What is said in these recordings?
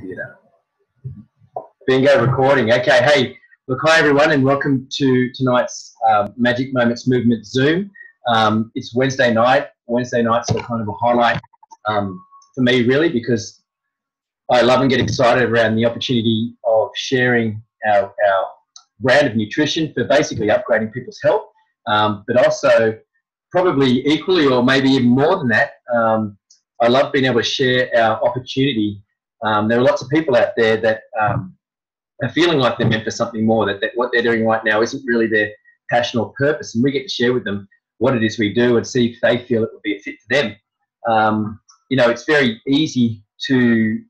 Computer. Bingo recording. Okay, hey, look, hi everyone, and welcome to tonight's Magic Moments Movement Zoom. It's Wednesday night. Wednesday nights are kind of a highlight for me, really, because I love and get excited around the opportunity of sharing our brand of nutrition for basically upgrading people's health, but also probably equally or maybe even more than that, I love being able to share our opportunity. There are lots of people out there that are feeling like they're meant for something more, that what they're doing right now isn't really their passion or purpose, and we get to share with them what it is we do and see if they feel it would be a fit for them. You know, it's very easy to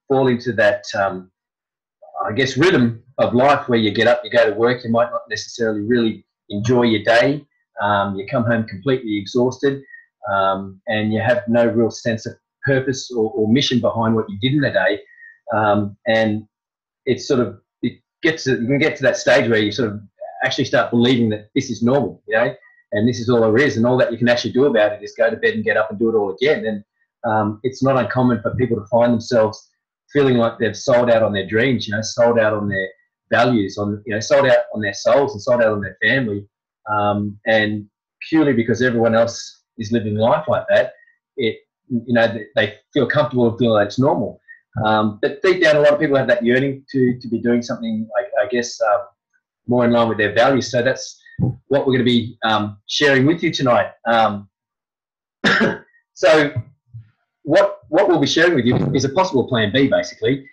fall into that, I guess, rhythm of life where you get up, you go to work, you might not necessarily really enjoy your day, you come home completely exhausted, and you have no real sense of purpose or mission behind what you did in the day, and it's sort of, you can get to that stage where you sort of actually start believing that this is normal, you know, and this is all there is, and all that you can actually do about it is go to bed and get up and do it all again. And it's not uncommon for people to find themselves feeling like they've sold out on their dreams, you know, sold out on their values, sold out on their souls and sold out on their family, and purely because everyone else is living life like that, they feel comfortable and feel like it's normal. But deep down, a lot of people have that yearning to be doing something, I guess, more in line with their values. So that's what we're going to be sharing with you tonight. So what we'll be sharing with you is a possible plan B, basically.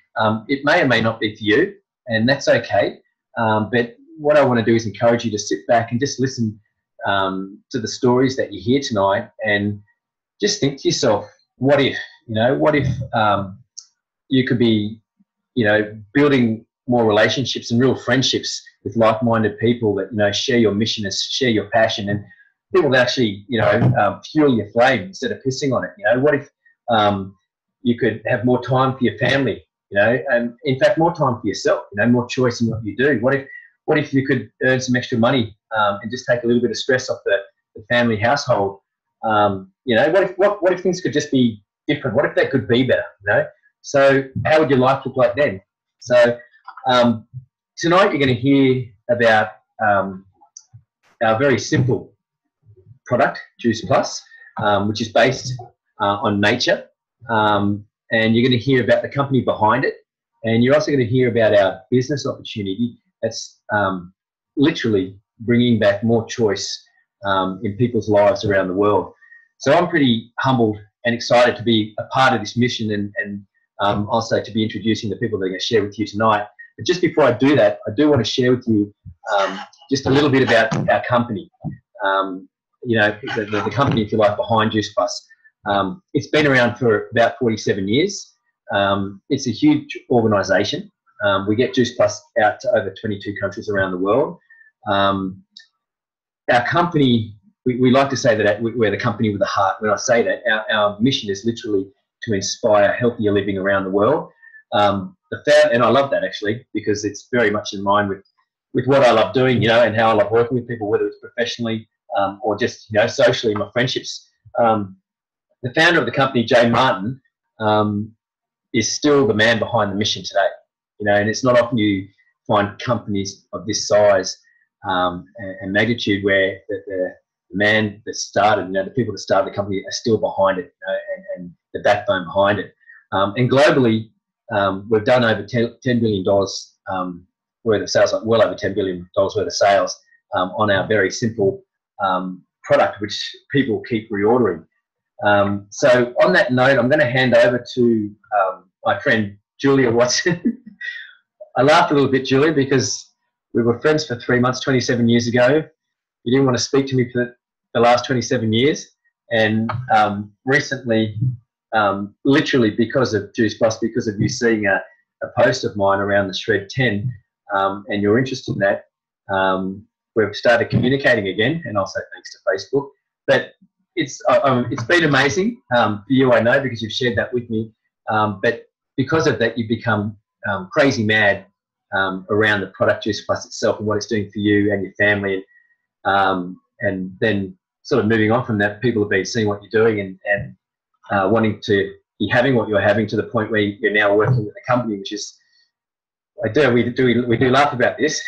It may or may not be for you, and that's okay. But what I want to do is encourage you to sit back and just listen to the stories that you hear tonight, and just think to yourself, what if, you could be, building more relationships and real friendships with like-minded people that, share your mission and share your passion, and people that actually, fuel your flame instead of pissing on it. What if you could have more time for your family, and in fact, more time for yourself, more choice in what you do? What if you could earn some extra money and just take a little bit of stress off the family household? What if things could just be different? What if they could be better? So how would your life look like then? So tonight you're going to hear about our very simple product, Juice Plus, which is based on nature, and you're going to hear about the company behind it, and you're also going to hear about our business opportunity that's literally bringing back more choice in people's lives around the world. So I'm pretty humbled and excited to be a part of this mission, and also to be introducing the people that are going to share with you tonight. But just before I do that, I do want to share with you just a little bit about our company. The company, if you like, behind Juice Plus. It's been around for about 47 years. It's a huge organisation. We get Juice Plus out to over 22 countries around the world. Our company, we like to say that we're the company with a heart. When I say that, our mission is literally to inspire healthier living around the world. And I love that, actually, because it's very much in line with what I love doing, and how I love working with people, whether it's professionally or just, socially, my friendships. The founder of the company, Jay Martin, is still the man behind the mission today. And it's not often you find companies of this size and magnitude where the man that started, the people that started the company are still behind it, and the backbone behind it. And globally, we've done over $10 billion worth of sales, like well over $10 billion worth of sales on our very simple product, which people keep reordering. So on that note, I'm going to hand over to my friend Julia Watson. I laughed a little bit, Julia, because we were friends for 3 months, 27 years ago. You didn't want to speak to me for the last 27 years. And recently, literally because of Juice Plus, because of you seeing a post of mine around the Shred 10, and you're interested in that, we've started communicating again, and also thanks to Facebook. But it's been amazing for you, I know, because you've shared that with me. But because of that, you've become crazy mad around the product Juice Plus itself and what it's doing for you and your family. And then sort of moving on from that, people have been seeing what you're doing and wanting to, you're having what you're having to the point where you're now working with a company, which is, we do laugh about this.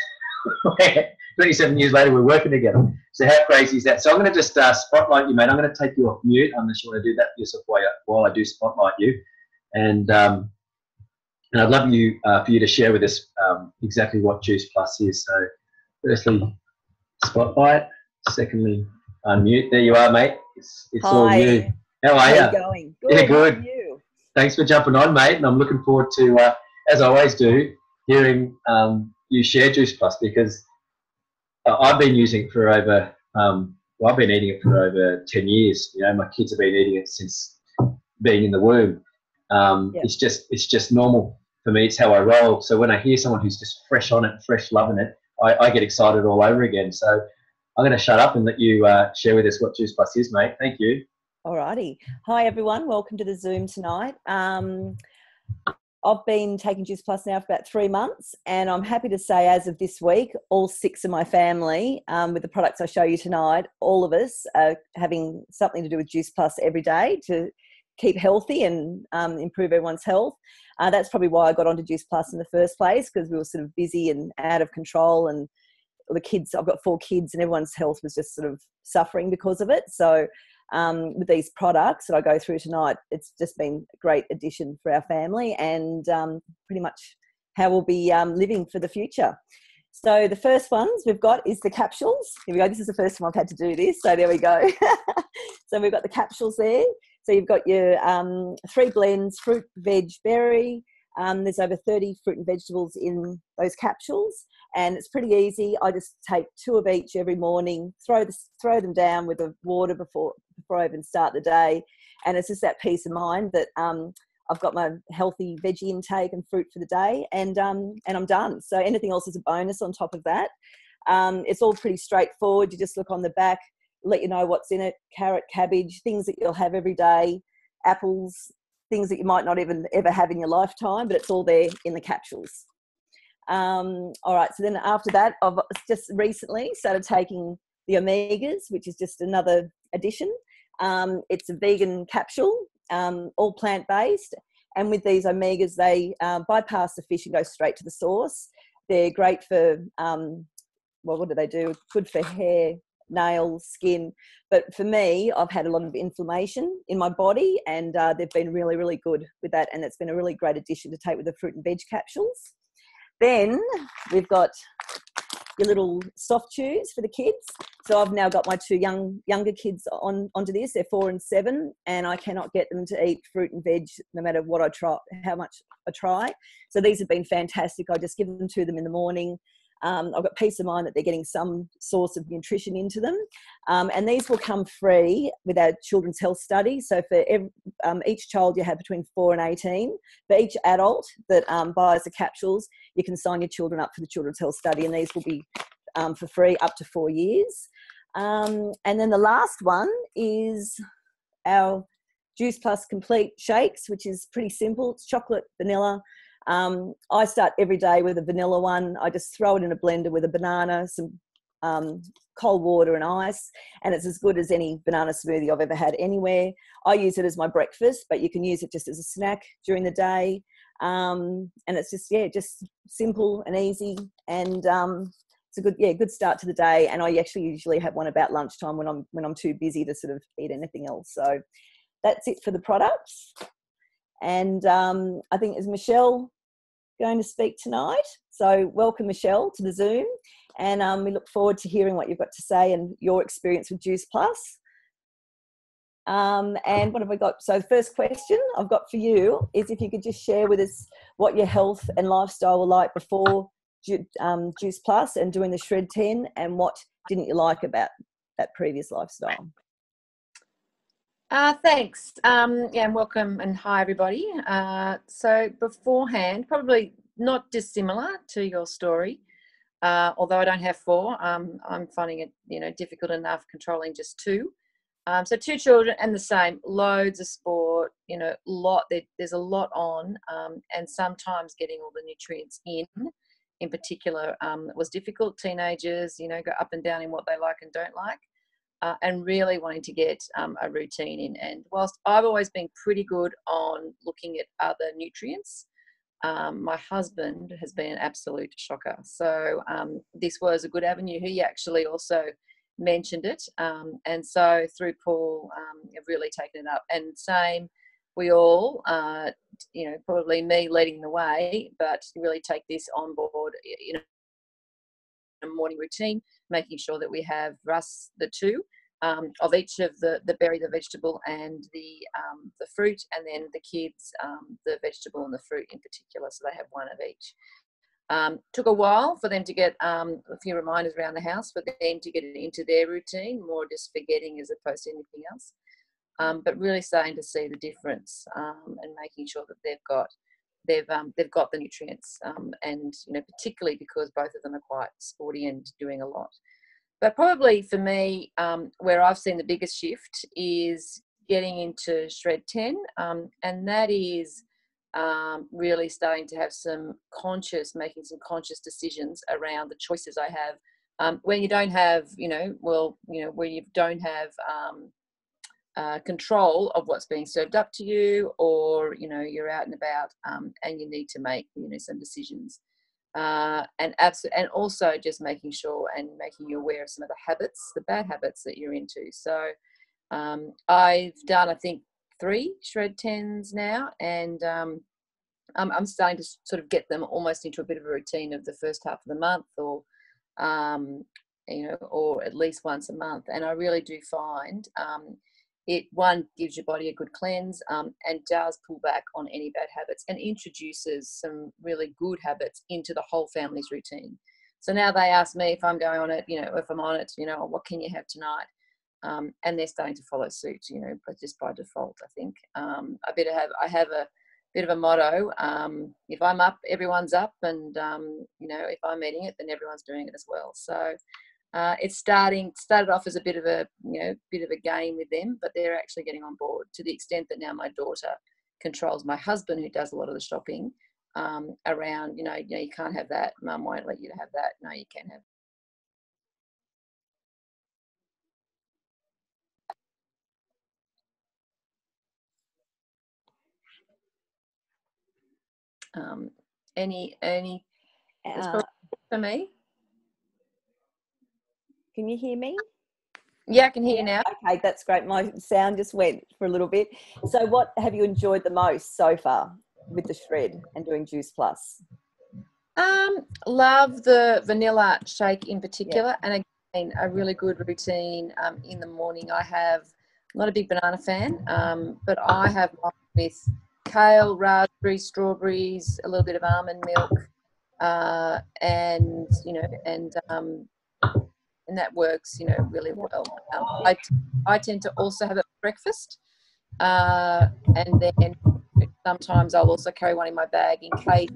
27 years later, we're working together. So how crazy is that? So I'm going to just spotlight you, mate. I'm going to take you off mute unless you want to do that for yourself while I do spotlight you. And I'd love you for you to share with us exactly what Juice Plus is. So firstly, spotlight. Secondly, unmute. There you are, mate. It's all you. How are you? How are you going? Good. Yeah, good. How are you? Thanks for jumping on, mate. And I'm looking forward to, as I always do, hearing you share Juice Plus, because I've been using it for over, I've been eating it for over 10 years. You know, my kids have been eating it since being in the womb. It's just normal for me. It's how I roll. So when I hear someone who's just fresh on it, fresh loving it, I get excited all over again. So I'm going to shut up and let you share with us what Juice Plus is, mate. Thank you. Alrighty. Hi, everyone. Welcome to the Zoom tonight. I've been taking Juice Plus now for about 3 months, and I'm happy to say as of this week, all 6 of my family, with the products I show you tonight, all of us are having something to do with Juice Plus every day to keep healthy and improve everyone's health. That's probably why I got onto Juice Plus in the first place, because we were sort of busy and out of control, and the kids, I've got 4 kids, and everyone's health was just sort of suffering because of it. So with these products that I go through tonight, it's just been a great addition for our family, and pretty much how we'll be living for the future. So the first ones we've got is the capsules. Here we go. This is the first time I've had to do this. So there we go. So we've got the capsules there. So you've got your 3 blends, fruit, veg, berry. There's over 30 fruit and vegetables in those capsules, and it's pretty easy. I just take 2 of each every morning, throw them down with the water before I even start the day, and it's just that peace of mind that I've got my healthy veggie intake and fruit for the day, and I'm done. So anything else is a bonus on top of that. It's all pretty straightforward. You just look on the back, let you know what's in it: carrot, cabbage, things that you'll have every day, apples, things that you might not even ever have in your lifetime, but it's all there in the capsules. All right, so then after that, I've just recently started taking the omegas, which is just another addition. It's a vegan capsule, all plant-based, and with these omegas, they bypass the fish and go straight to the source. They're great for, well, what do they do? Good for hair, nails, skin. But for me, I've had a lot of inflammation in my body, and they've been really, really good with that, and it's been a really great addition to take with the fruit and veg capsules. Then we've got your little soft chews for the kids. So I've now got my 2 younger kids onto this. They're 4 and 7, and I cannot get them to eat fruit and veg no matter what I try, how much I try. So these have been fantastic. I just give them to them in the morning. I've got peace of mind that they're getting some source of nutrition into them. And these will come free with our Children's Health Study. So for each child you have between 4 and 18, for each adult that buys the capsules, you can sign your children up for the Children's Health Study, and these will be for free up to 4 years. And then the last one is our Juice Plus Complete Shakes, which is pretty simple. It's chocolate, vanilla. I start every day with a vanilla one. I just throw it in a blender with a banana, some cold water and ice, and it's as good as any banana smoothie I've ever had anywhere. I use it as my breakfast, but you can use it just as a snack during the day. And it's just, just simple and easy, and it's a good start to the day. And I actually usually have one about lunchtime when I'm too busy to sort of eat anything else. So that's it for the products. And I think is Michelle going to speak tonight. So welcome, Michelle, to the Zoom. And we look forward to hearing what you've got to say and your experience with Juice Plus. And what have we got? So the first question I've got for you is if you could just share with us what your health and lifestyle were like before Juice Plus and doing the Shred 10, and what didn't you like about that previous lifestyle? Thanks. And welcome and hi, everybody. So beforehand, probably not dissimilar to your story, although I don't have 4. I'm finding it, difficult enough controlling just 2. So 2 children and the same, loads of sport, there's a lot on, and sometimes getting all the nutrients in particular, was difficult. Teenagers, go up and down in what they like and don't like. and really wanting to get a routine in. And whilst I've always been pretty good on looking at other nutrients, my husband has been an absolute shocker. So this was a good avenue. He actually also mentioned it. And so through Paul, have really taken it up. And same, we all, probably me leading the way, but really take this on board, a morning routine, making sure that we have Russ the two of each of the berry, the vegetable, and the fruit, and then the kids the vegetable and the fruit in particular, so they have one of each. Took a while for them to get a few reminders around the house, for them to get it into their routine, more just forgetting as opposed to anything else. But really starting to see the difference, and making sure that they've got the nutrients, and particularly because both of them are quite sporty and doing a lot. But probably for me, where I've seen the biggest shift is getting into Shred 10, and that is really starting to have making some conscious decisions around the choices I have. When you don't have, where you don't have control of what's being served up to you, or you're out and about, and you need to make some decisions, and also just making sure and making you aware of some of the bad habits that you're into. So I've done, I think, 3 Shred 10s now, and I'm starting to sort of get them almost into a bit of a routine of the first half of the month, or or at least once a month. And I really do find it, one, gives your body a good cleanse, and does pull back on any bad habits, and introduces some really good habits into the whole family's routine. So now they ask me if I'm going on it, if I'm on it, what can you have tonight? And they're starting to follow suit, just by default, I think. I have a bit of a motto: if I'm up, everyone's up, and if I'm eating it, then everyone's doing it as well. So it's started off as a bit of a game with them, but they're actually getting on board, to the extent that now my daughter controls my husband, who does a lot of the shopping, around you can't have that, mum won't let you have that, no, you can have. Any for me? Can you hear me? Yeah, I can hear you now. Okay, that's great. My sound just went for a little bit. So what have you enjoyed the most so far with the Shred and doing Juice Plus? Love the vanilla shake in particular, and again, a really good routine in the morning. I'm not a big banana fan, but I have mine with kale, raspberries, strawberries, a little bit of almond milk, and that works, really well. I tend to also have it for breakfast, and then sometimes I'll also carry one in my bag in case,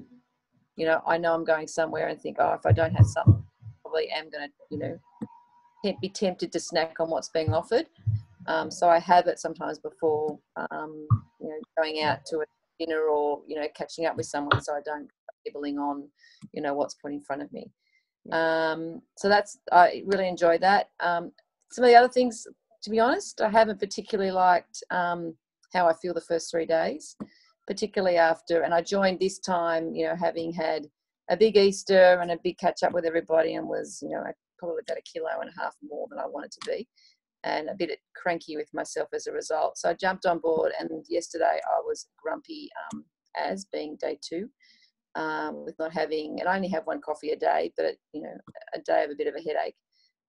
I know I'm going somewhere and think, if I don't have something, I probably am going to, be tempted to snack on what's being offered. So I have it sometimes before, going out to a dinner, or, catching up with someone, so I don't nibbling on, what's put in front of me. So I really enjoy that. Some of the other things, to be honest, I haven't particularly liked how I feel the first 3 days, particularly after, and I joined this time, having had a big Easter and a big catch up with everybody, and was, probably about 1.5 kilos more than I wanted to be, and a bit cranky with myself as a result. So I jumped on board, and yesterday I was grumpy, as being day 2. With not having, and I only have 1 coffee a day, but a day of a bit of a headache.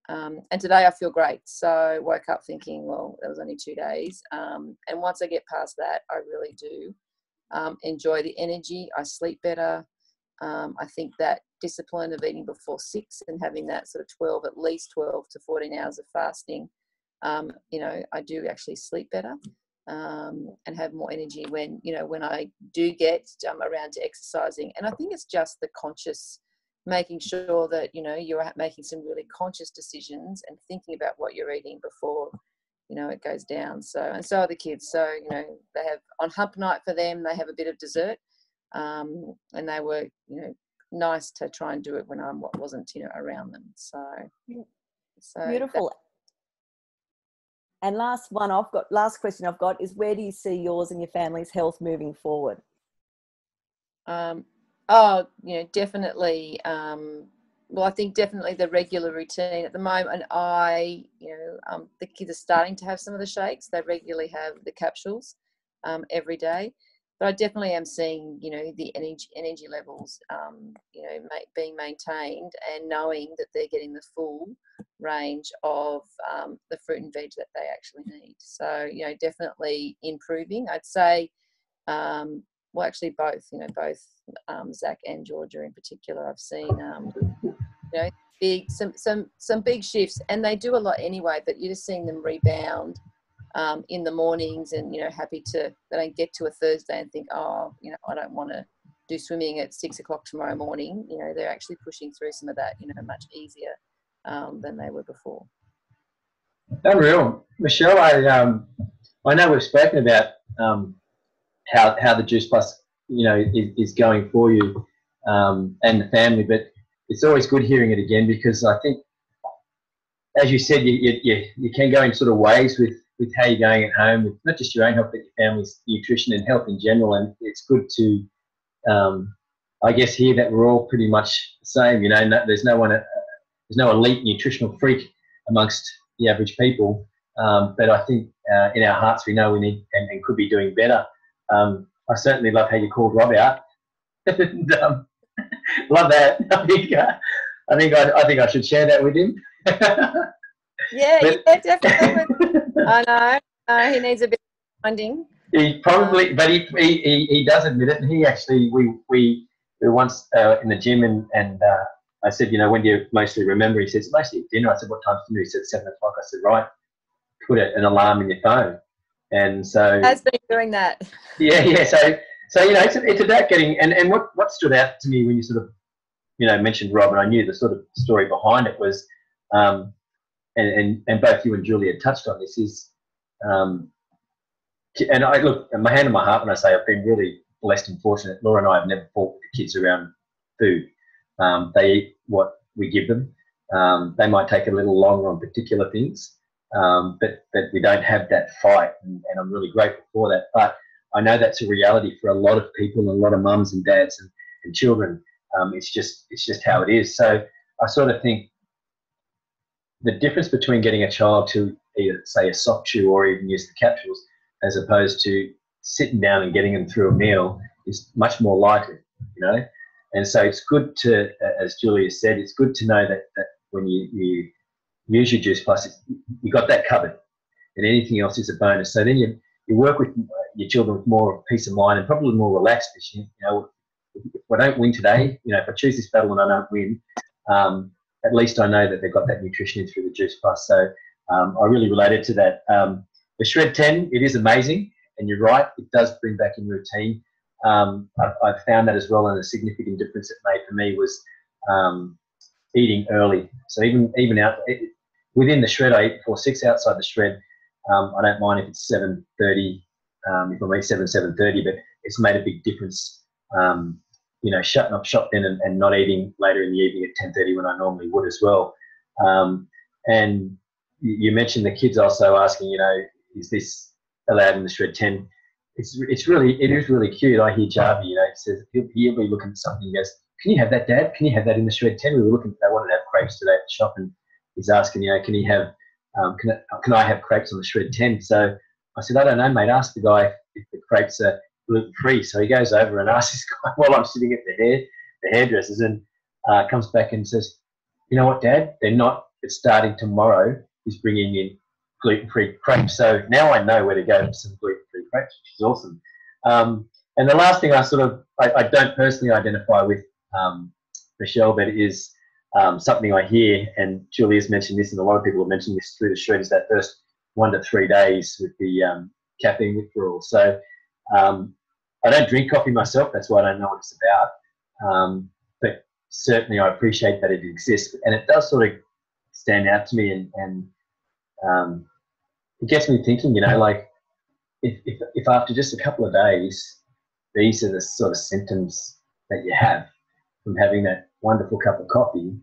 And today I feel great. So I woke up thinking, well, that was only 2 days. And once I get past that, I really do enjoy the energy. I sleep better. I think that discipline of eating before 6 and having that sort of at least 12 to 14 hours of fasting, I do actually sleep better. And have more energy when I do get around to exercising. And I think it's just the conscious, making sure that you're making some really conscious decisions and thinking about what you're eating before it goes down. So are the kids. So they have, on hump night for them, they have a bit of dessert, and they were nice to try and do it when I wasn't around them. So beautiful. And last question I've got is, where do you see yours and your family's health moving forward? Definitely. Well, I think definitely the regular routine at the moment. The kids are starting to have some of the shakes. They regularly have the capsules every day. But I definitely am seeing, the energy levels, being maintained, and knowing that they're getting the full range of the fruit and veg that they actually need. So, definitely improving. I'd say, actually both, Zach and Georgia in particular, I've seen, some big shifts, and they do a lot anyway, but you're just seeing them rebound in the mornings, and happy they don't get to a Thursday and think, I don't want to do swimming at 6 o'clock tomorrow morning. They're actually pushing through some of that much easier than they were before. Unreal. Michelle, I know we've spoken about how the Juice Plus is going for you and the family, but it's always good hearing it again, because I think, as you said, you can go in sort of ways with how you're going at home, with not just your own health, but your family's nutrition and health in general. And it's good to, I guess, hear that we're all pretty much the same. There's no elite nutritional freak amongst the average people. But I think in our hearts we know we need and could be doing better. I certainly love how you called Rob out. And, love that. I think I should share that with him. Yeah, definitely. I know. He needs a bit of finding. He probably, but he does admit it. And he actually, we were once in the gym, and I said, when do you mostly remember? He says, mostly at dinner. I said, what time's dinner? He said, 7 o'clock. I said, right, put an alarm in your phone. And so has been doing that. Yeah. So it's about getting, and what stood out to me when you sort of mentioned Rob, and I knew the sort of story behind it was, and both you and Julia touched on this, is, and I look, my hand on my heart when I say I've been really blessed and fortunate. Laura and I have never fought with the kids around food. They eat what we give them. They might take a little longer on particular things, but we don't have that fight, and I'm really grateful for that. But I know that's a reality for a lot of people, and a lot of mums and dads and children. It's just how it is. So I sort of think the difference between getting a child to either say a soft chew or even use the capsules, as opposed to sitting down and getting them through a meal, is much more likely, And so it's good to, as Julia said, it's good to know that when you use your Juice Plus, you got that covered, and anything else is a bonus. So then you work with your children with more peace of mind and probably more relaxed, because if I don't win today, if I choose this battle and I don't win, at least I know that they've got that nutrition in through the Juice Plus. So I really related to that. The Shred 10, it is amazing, and you're right, it does bring back in routine. I've found that as well, and a significant difference it made for me was eating early. So even out within the Shred, I eat before 6. Outside the Shred, I don't mind if it's 7:30, if I eat 7:30, but it's made a big difference. Shutting up shop then and not eating later in the evening at 10:30 when I normally would as well. And you mentioned the kids also asking, is this allowed in the Shred 10? It is really cute. I hear Jarvie, he says he'll be looking at something. He goes, "Can you have that, Dad? Can you have that in the Shred 10?" We were looking. They wanted to have crepes today at the shop, and he's asking, can he have? Can I have crepes on the Shred 10? So I said, I don't know, mate. Ask the guy if the crepes are gluten-free. So he goes over and asks this guy while I'm sitting at the hairdressers, and comes back and says, "You know what, Dad? They're not. It's starting tomorrow. He's bringing in gluten-free crepes." So now I know where to go for some gluten-free crepes, which is awesome. And the last thing I don't personally identify with, Michelle, but it is something I hear, and Julia's mentioned this, and a lot of people have mentioned this through the Shred, is that first 1 to 3 days with the caffeine withdrawal. So I don't drink coffee myself, that's why I don't know what it's about. But certainly I appreciate that it exists, and it does sort of stand out to me, and it gets me thinking, like if after just a couple of days, these are the sort of symptoms that you have from having that wonderful cup of coffee,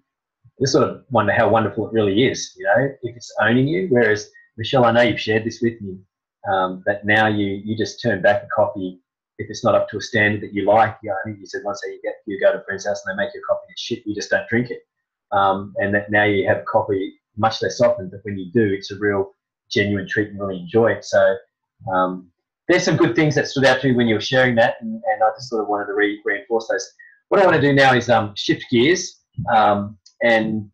you sort of wonder how wonderful it really is, if it's owning you. Whereas Michelle, I know you've shared this with me, that now you just turn back a coffee if it's not up to a standard that you like. I think you said once that you go to a friend's house and they make you a coffee that's shit, you just don't drink it. And that now you have coffee much less often, but when you do, it's a real genuine treat and really enjoy it. So there's some good things that stood out to me when you were sharing that, and I just sort of wanted to reinforce those. What I want to do now is shift gears and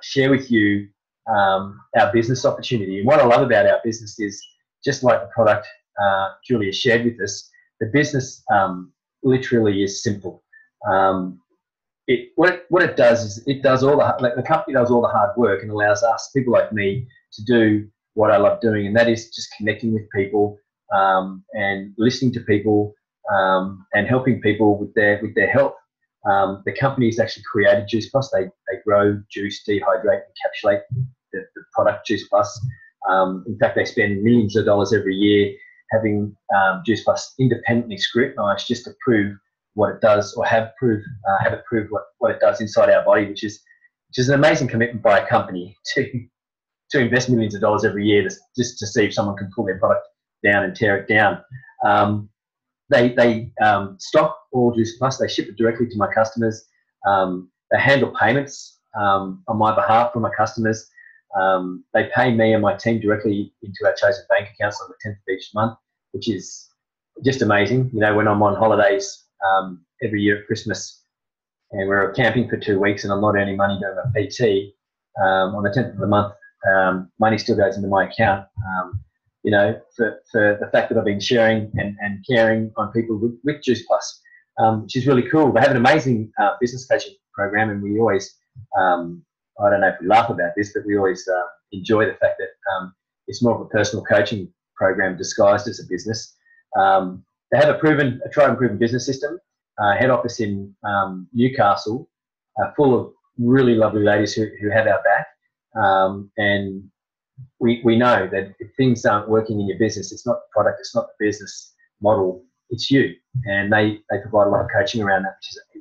share with you our business opportunity. And what I love about our business is, just like the product Julia shared with us, the business literally is simple. What it does is it does all the company does all the hard work and allows us, people like me, to do what I love doing, and that is just connecting with people and listening to people and helping people with their health. The company has actually created Juice Plus. They grow, juice, dehydrate, encapsulate the product Juice Plus. In fact, they spend millions of dollars every year having Juice Plus independently scrutinised just to prove what it does, or have it proved what it does inside our body, which is an amazing commitment by a company to invest millions of dollars every year just to see if someone can pull their product down and tear it down. They stock all Juice Plus. They ship it directly to my customers. They handle payments on my behalf for my customers. They pay me and my team directly into our chosen bank accounts on the 10th of each month, which is just amazing. You know, when I'm on holidays every year at Christmas and we're camping for 2 weeks and I'm not earning money doing my PT, on the 10th of the month, money still goes into my account. You know, for the fact that I've been sharing and caring on people with Juice Plus, which is really cool. They have an amazing business coaching program, and we always, I don't know if we laugh about this, but we always enjoy the fact that it's more of a personal coaching program disguised as a business. They have a tried and proven business system, head office in Newcastle, full of really lovely ladies who have our back. And we know that if things aren't working in your business, it's not the product, it's not the business model, it's you. And they provide a lot of coaching around that,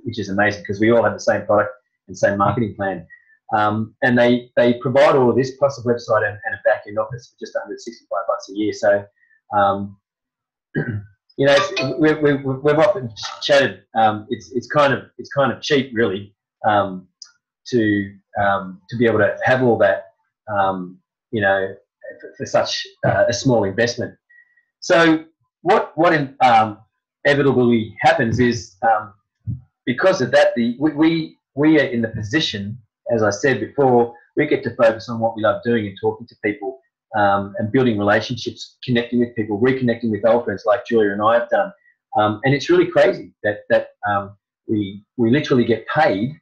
which is amazing, because we all have the same product and same marketing plan. And they provide all of this plus a website and a back end office for just $165 a year. So, you know, we've often chatted. It's kind of cheap, really, to be able to have all that, you know, for such a small investment. So what inevitably happens is, because of that, we are in the position, as I said before, we get to focus on what we love doing and talking to people, and building relationships, connecting with people, reconnecting with old friends like Julia and I have done. And it's really crazy that we literally get paid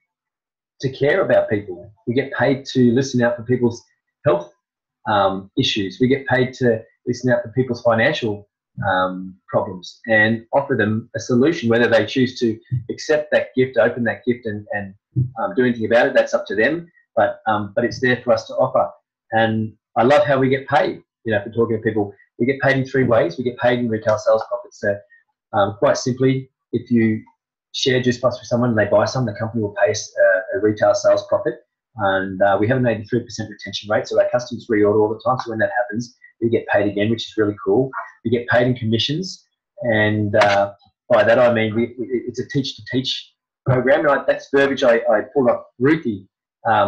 to care about people. We get paid to listen out for people's health issues. We get paid to listen out for people's financial problems and offer them a solution. Whether they choose to accept that gift, open that gift, and do anything about it, that's up to them. But it's there for us to offer. And I love how we get paid. You know, for talking to people, we get paid in 3 ways. We get paid in retail sales profits. So quite simply, if you share Juice Plus with someone and they buy some, the company will pay us a retail sales profit. And we have an 83% retention rate, so our customers reorder all the time. So when that happens, we get paid again, which is really cool. We get paid in commissions, and by that I mean it's a teach-to-teach program. And that's verbiage I pulled off Ruthie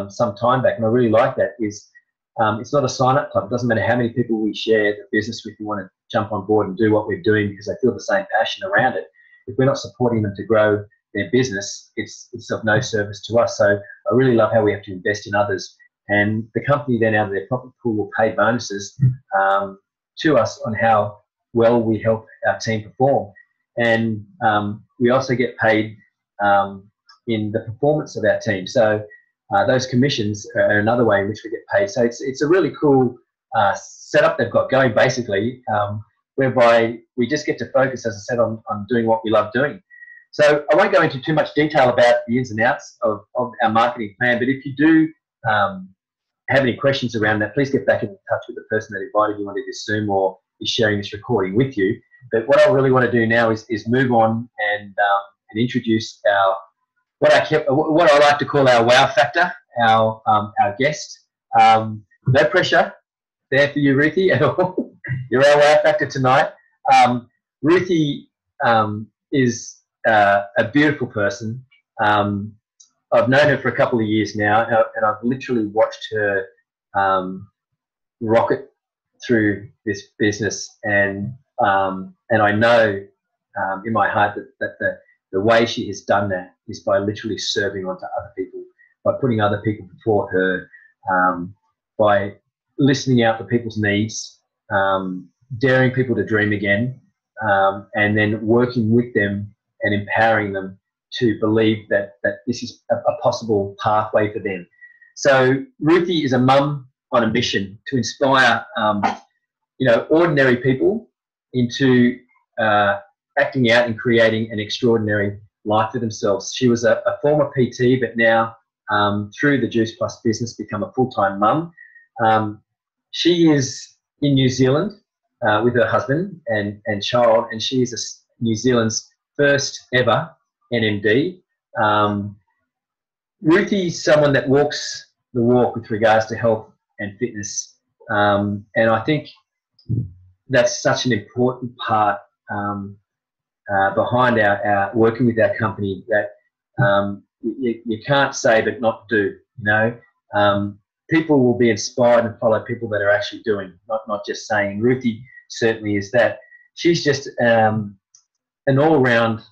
some time back, and I really like that. It's not a sign-up club. It doesn't matter how many people we share the business with who want to jump on board and do what we're doing because they feel the same passion around it. If we're not supporting them to grow their business, it's of no service to us. So I really love how we have to invest in others. And the company then, out of their profit pool, will pay bonuses to us on how well we help our team perform. And we also get paid in the performance of our team. So those commissions are another way in which we get paid. So it's a really cool setup they've got going, basically, whereby we just get to focus, as I said, on doing what we love doing. So I won't go into too much detail about the ins and outs of our marketing plan, but if you do have any questions around that, please get back in touch with the person that invited you onto this Zoom or is sharing this recording with you. But what I really want to do now is move on and introduce what I like to call our wow factor, our guest. No pressure, there for you, Ruthie, at all. You're our wow factor tonight. Ruthie is a beautiful person. I've known her for a couple of years now, and I've literally watched her rocket through this business, and I know in my heart that the way she has done that is by literally serving onto other people, by putting other people before her, by listening out for people's needs, daring people to dream again, and then working with them and empowering them to believe that this is a possible pathway for them. So Ruthie is a mum on a mission to inspire, ordinary people into acting out and creating an extraordinary life for themselves. She was a former PT, but now through the Juice Plus business, become a full-time mum. She is in New Zealand with her husband and child, and she is New Zealand's first ever NMD. Ruthie's someone that walks the walk with regards to health and fitness, and I think that's such an important part behind our working with our company, that you can't say but not do. People will be inspired and follow people that are actually doing, not just saying. Ruthie certainly is that. She's just an all-round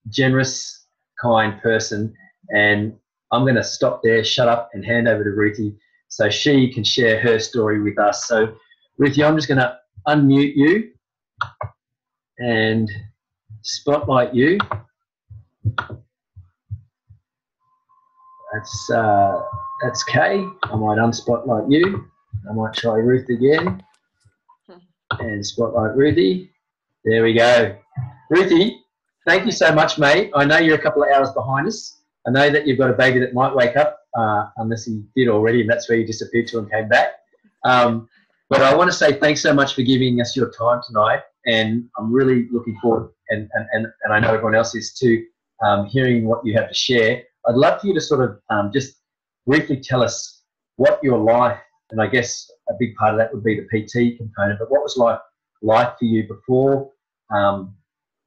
generous, kind person, and I'm going to stop there, shut up, and hand over to Ruthie so she can share her story with us. So, Ruthie, I'm just going to unmute you and spotlight you. That's Kay. I might unspotlight you. I might try Ruth again and spotlight Ruthie. There we go. Ruthie, thank you so much, mate. I know you're a couple of hours behind us. I know that you've got a baby that might wake up, unless he did already, and that's where you disappeared to and came back. But I want to say thanks so much for giving us your time tonight, and I'm really looking forward, and I know everyone else is too, hearing what you have to share. I'd love for you to sort of just briefly tell us what your life, and I guess a big part of that would be the PT component, but what was life for you before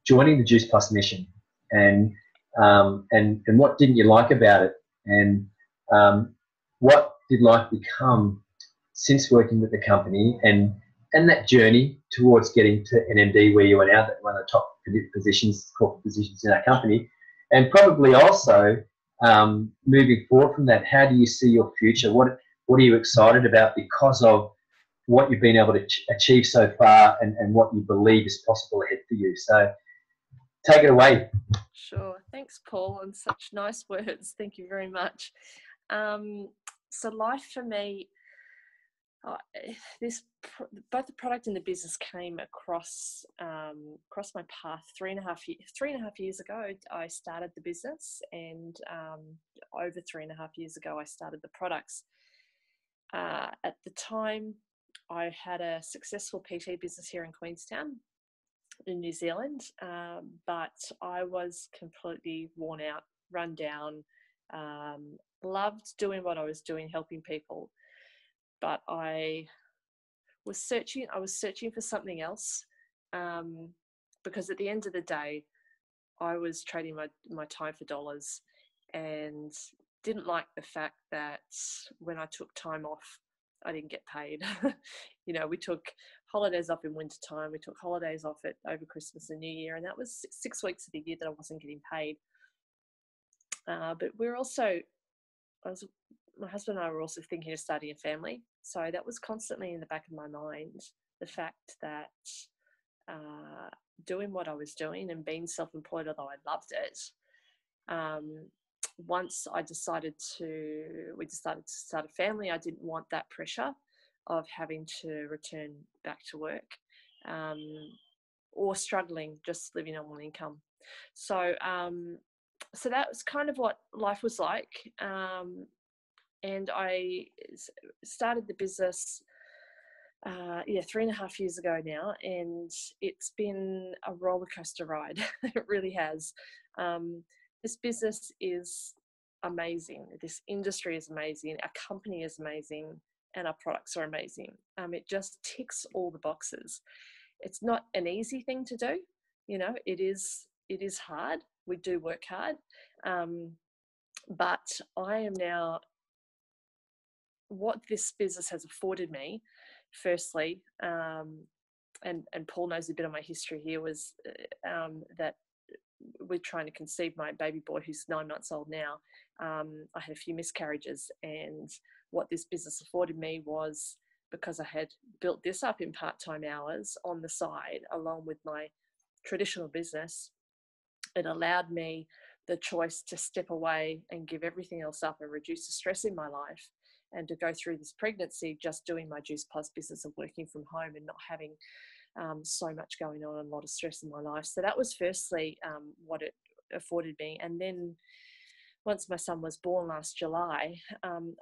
joining the Juice Plus mission, and what didn't you like about it, and what did life become since working with the company, and that journey towards getting to NMD, where you are now, one of the top positions, corporate positions in our company, and probably also moving forward from that. How do you see your future? What are you excited about because of what you've been able to achieve so far, and what you believe is possible ahead for you? So take it away. Sure. Thanks, Paul, and such nice words. Thank you very much. So life for me, both the product and the business came across my path 3.5 years ago. I started the business, and over 3.5 years ago I started the products. At the time, I had a successful PT business here in Queenstown in New Zealand, but I was completely worn out, run down. Loved doing what I was doing, helping people, but I was searching for something else, because at the end of the day I was trading my time for dollars, and didn't like the fact that when I took time off I didn't get paid. We took holidays off in winter time, we took holidays off over Christmas and New Year, and that was 6 weeks of the year that I wasn't getting paid. But my husband and I were also thinking of starting a family, so that was constantly in the back of my mind, the fact that doing what I was doing and being self-employed, although I loved it, once we decided to start a family, I didn't want that pressure of having to return back to work, or struggling just living on one income. So that was kind of what life was like. And I started the business 3.5 years ago now, and it's been a roller coaster ride. It really has. This business is amazing. This industry is amazing. Our company is amazing. and our products are amazing. It just ticks all the boxes. It's not an easy thing to do. You know, it is hard. We do work hard. But I am now, what this business has afforded me, firstly, and Paul knows a bit of my history here, was that we're trying to conceive my baby boy, who's 9 months old now. I had a few miscarriages, and what this business afforded me was, because I had built this up in part-time hours on the side along with my traditional business, it allowed me the choice to step away and give everything else up and reduce the stress in my life, and to go through this pregnancy just doing my Juice Plus business and working from home and not having so much going on and a lot of stress in my life. So that was firstly what it afforded me. And then once my son was born last July,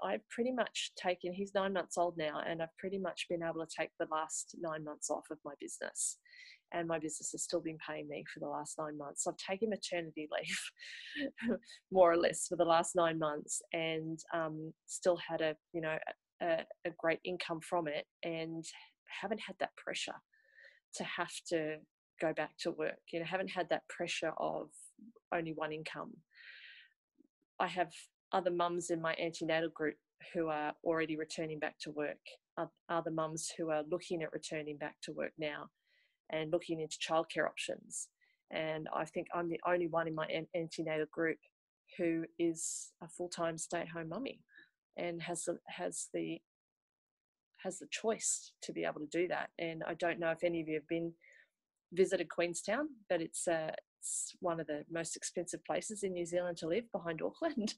I've pretty much taken, he's 9 months old now, and I've pretty much been able to take the last 9 months off of my business. And my business has still been paying me for the last 9 months. So I've taken maternity leave, more or less, for the last 9 months, and still had a great income from it, and haven't had that pressure to have to go back to work. You know, haven't had that pressure of only one income. I have other mums in my antenatal group who are already returning back to work, other mums who are looking at returning back to work now and looking into childcare options. And I think I'm the only one in my antenatal group who is a full-time stay-at-home mummy and has the choice to be able to do that. And I don't know if any of you have visited Queenstown, but it's one of the most expensive places in New Zealand to live, behind Auckland.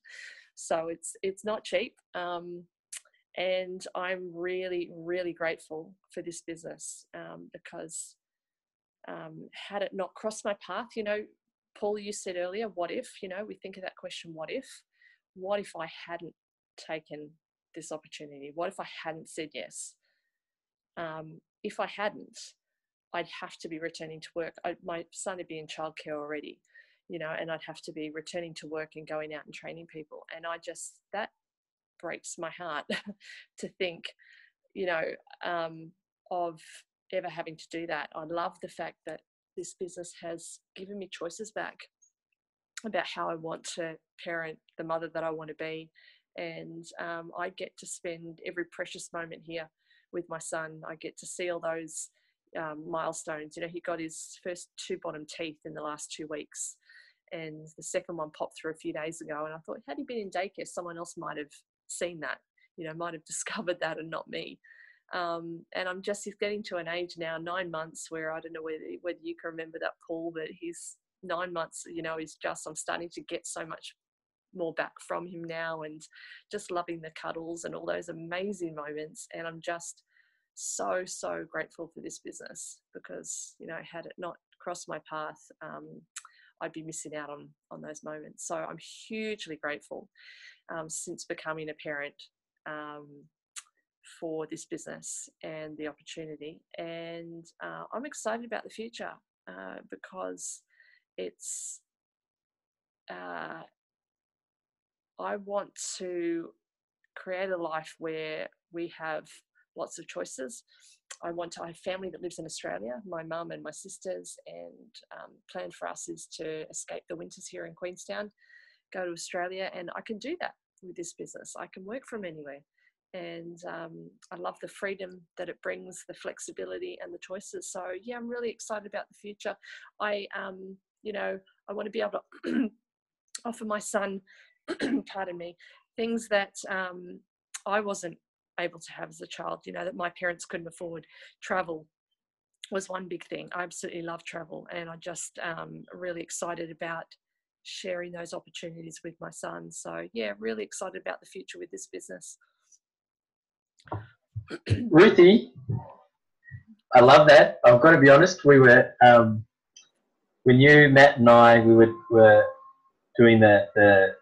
So it's not cheap. And I'm really, really grateful for this business, because had it not crossed my path, you know, Paul, you said earlier, what if, you know, we think of that question, what if I hadn't taken this opportunity? What if I hadn't said yes? If I hadn't, I'd have to be returning to work. My son would be in childcare already, you know, and I'd have to be returning to work and going out and training people. And that breaks my heart to think, you know, of ever having to do that. I love the fact that this business has given me choices back about how I want to parent the mother that I want to be. And I get to spend every precious moment here with my son. I get to see all those milestones. You know, he got his first 2 bottom teeth in the last 2 weeks, and the second one popped through a few days ago. And I thought, had he been in daycare, someone else might have seen that, you know, might have discovered that, and not me. And I'm just getting to an age now, 9 months, where I don't know whether you can remember that, Paul, but he's 9 months, you know, I'm starting to get so much more back from him now, and just loving the cuddles and all those amazing moments. And I'm just so, so grateful for this business, because, you know, had it not crossed my path, I'd be missing out on those moments. So I'm hugely grateful since becoming a parent for this business and the opportunity. And I'm excited about the future because it's I want to create a life where we have lots of choices. I want to have family that lives in Australia, my mum and my sisters, and plan for us is to escape the winters here in Queenstown, go to Australia, and I can do that with this business. I can work from anywhere. And I love the freedom that it brings, the flexibility and the choices. So yeah, I'm really excited about the future. I want to be able to offer my son, pardon me, things that I wasn't able to have as a child, you know, that my parents couldn't afford. Travel was one big thing. I absolutely love travel, and I just really excited about sharing those opportunities with my son. So yeah, really excited about the future with this business. Ruthie, I love that. I've got to be honest, we were when you, Matt and I, we were doing the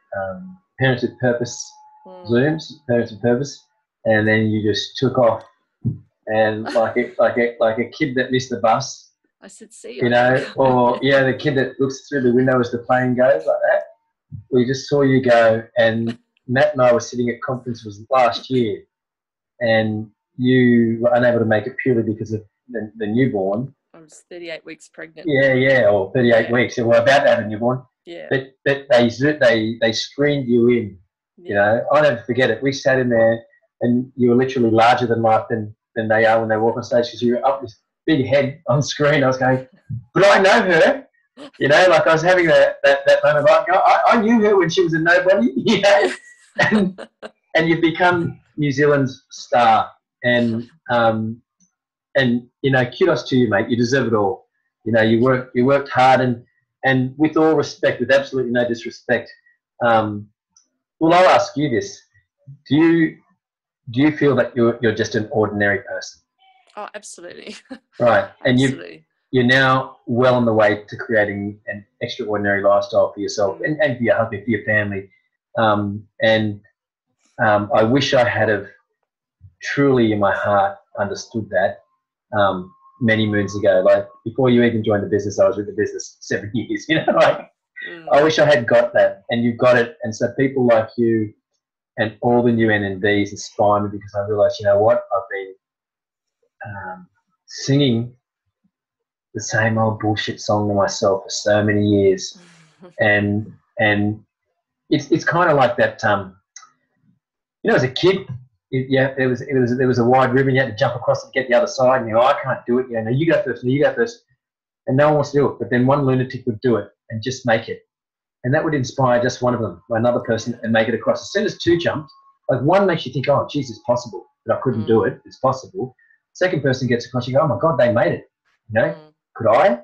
Parents with Purpose Zooms, Parents with Purpose, and then you just took off, and like a kid that missed the bus. I said, see you. You know, or yeah, the kid that looks through the window as the plane goes, like that. We just saw you go, and Matt and I were sitting at conference, was last year, and you were unable to make it purely because of the newborn. I was 38 weeks pregnant. Yeah, or 38 weeks. So we're about to have a newborn. Yeah. But they screened you in. You know, I'll never forget it. We sat in there, and you were literally larger than life than they are when they walk on stage, because you were up this big head on screen. I was going, but I know her. You know, like I was having that moment, like I knew her when she was a nobody. You know, and you've become New Zealand's star, and you know, kudos to you, mate. You deserve it all. You know, you worked hard, and with all respect, with absolutely no disrespect. Well, I'll ask you this: Do you feel that you're just an ordinary person? Oh, absolutely. Right, and Absolutely. you're now well on the way to creating an extraordinary lifestyle for yourself and for your husband, for your family. I wish I had have truly in my heart understood that many moons ago. Like before you even joined the business, I was with the business 7 years. You know, like I wish I had got that, and you've got it. And so people like you and all the new NNDs inspire me, because I realise, you know what, I've been singing the same old bullshit song to myself for so many years, and it's kind of like that. You know, as a kid, there was a wide ribbon. You had to jump across to get the other side, and you know, I can't do it. You know, you go first, and you go first, and no one wants to do it. But then one lunatic would do it and just make it, and that would inspire just one of them, another person, and make it across. As soon as two jumped, like one makes you think, oh, geez, it's possible, but I couldn't do it. It's possible. Second person gets across, you go, oh my God, they made it. You know, could I?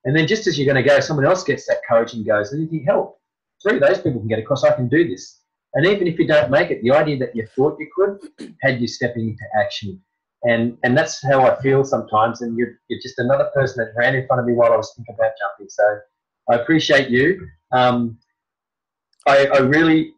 And then just as you're going to go, someone else gets that courage and goes, and you think, help, three of those people can get across. I can do this. And even if you don't make it, the idea that you thought you could had you stepping into action. And that's how I feel sometimes. And you're just another person that ran in front of me while I was thinking about jumping. So I appreciate you. I really,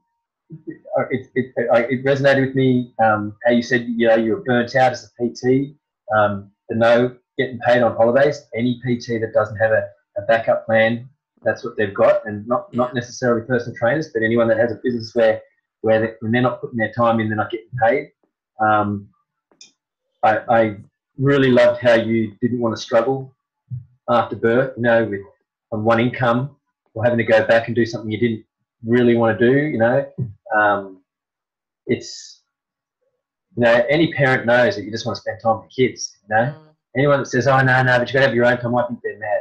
it resonated with me how you said, you know, you were burnt out as a PT. The no getting paid on holidays. Any PT that doesn't have a backup plan, that's what they've got, and not necessarily personal trainers, but anyone that has a business where when they're not putting their time in, they're not getting paid. I really loved how you didn't want to struggle after birth, you know, with on one income, or having to go back and do something you didn't really want to do. You know, it's, you know, any parent knows that you just want to spend time with kids. You know, anyone that says, oh no, but you got to have your own time, I think they're mad,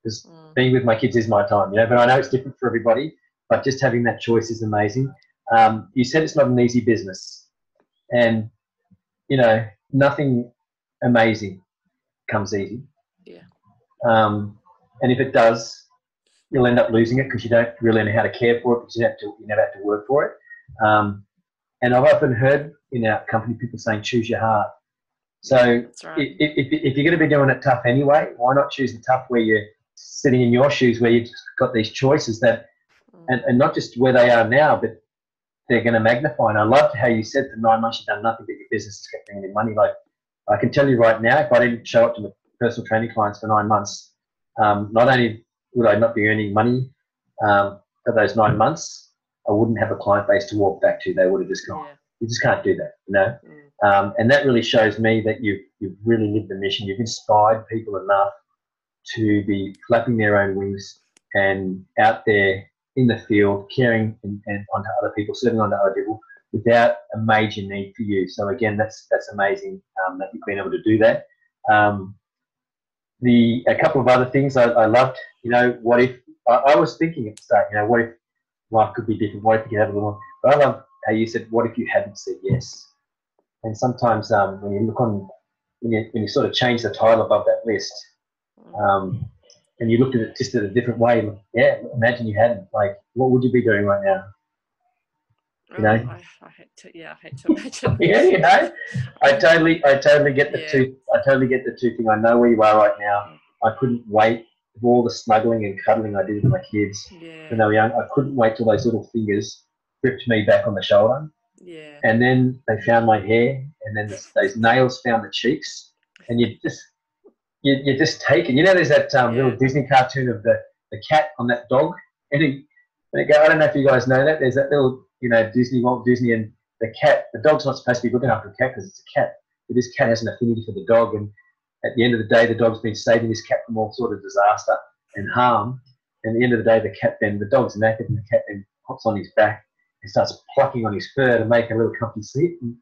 because being with my kids is my time, you know. But I know it's different for everybody, but just having that choice is amazing. You said it's not an easy business, and you know, nothing amazing comes easy. Yeah. And if it does, you'll end up losing it, because you don't really know how to care for it, because you never have to work for it. And I've often heard in our company people saying, choose your heart. So right. if you're going to be doing it tough anyway, why not choose the tough where you're sitting in your shoes, where you've got these choices that, and not just where they are now, but they're going to magnify. And I loved how you said for 9 months you've done nothing but your business has kept bringing in money. Like, I can tell you right now, if I didn't show up to my personal training clients for 9 months, not only would I not be earning money for those 9 months, I wouldn't have a client base to walk back to. They would have just gone. Yeah. You just can't do that, you know. And that really shows me that you've really lived the mission. You've inspired people enough to be flapping their own wings and out there in the field, caring and onto other people, serving onto other people without a major need for you. So again, that's amazing that you've been able to do that. A couple of other things I loved, you know, what if, I was thinking at the start, you know, what if life could be different? What if you could have a little more? But I love how you said, what if you hadn't said yes? And sometimes when you look on, when you sort of change the title above that list, and you looked at it just in a different way, yeah, imagine you hadn't. Like, what would you be doing right now? You know? I hate to imagine. Yeah, you know, I totally get the two. I totally get the two thing. I know where you are right now. I couldn't wait for all the snuggling and cuddling I did with my kids when they were young. I couldn't wait till those little fingers gripped me back on the shoulder. Yeah. And then they found my hair, and then those nails found the cheeks, and you're just taken. You know, there's that little Disney cartoon of the cat on that dog, and they go, I don't know if you guys know that. There's that little, you know, Walt Disney, and the dog's not supposed to be looking after a cat because it's a cat, but this cat has an affinity for the dog, and at the end of the day, the dog's been saving this cat from all sort of disaster and harm. And at the end of the day, the dog's naked, and the cat then hops on his back and starts plucking on his fur to make a little comfy seat. And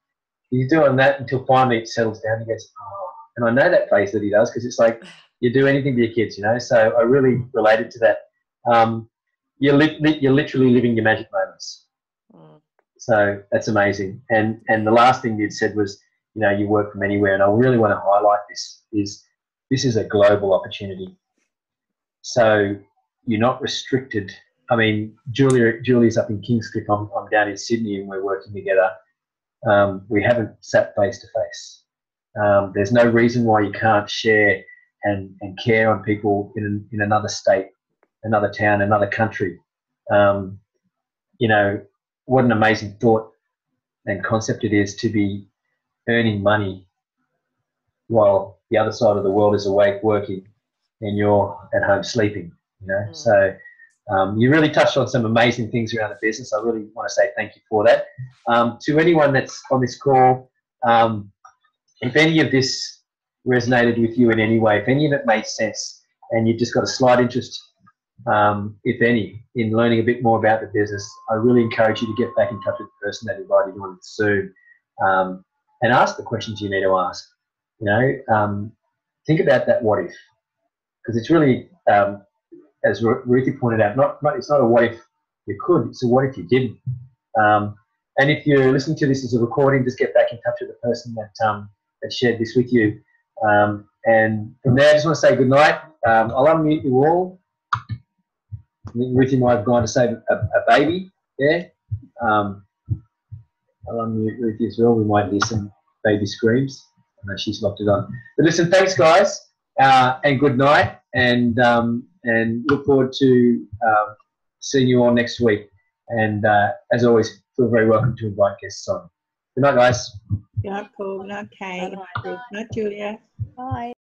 he's doing that until finally it settles down. He goes, oh. And I know that face that he does, because it's like you do anything to your kids, you know. So I really related to that. You're literally living your magic moments. So that's amazing. And the last thing you'd said was, you know, you work from anywhere, and I really want to highlight this is a global opportunity. So you're not restricted. I mean, Julie's up in Kingscliff. I'm down in Sydney, and we're working together. We haven't sat face to face. There's no reason why you can't share and care on people in another state, another town, another country. You know, what an amazing thought and concept it is to be earning money while the other side of the world is awake working and you're at home sleeping, you know. So you really touched on some amazing things around the business. I really want to say thank you for that. To anyone that's on this call, if any of this resonated with you in any way, if any of it made sense, and you've just got a slight interest, if any, in learning a bit more about the business, I really encourage you to get back in touch with the person that invited you on soon, and ask the questions you need to ask. You know, think about that what if, because it's really, as Ruthie pointed out, it's not a what if you could, it's a what if you didn't. And if you're listening to this as a recording, just get back in touch with the person that shared this with you. And from there, I just want to say good night. I'll unmute you all. I think Ruthie might have gone to save a baby there. I'll unmute Ruthie as well. We might hear some baby screams. I know she's locked it on. But listen, thanks guys, and good night, and look forward to seeing you all next week. And as always, feel very welcome to invite guests on. Good night, guys. Good night, Paul. Good night, Kate. Good night, Julia. Bye.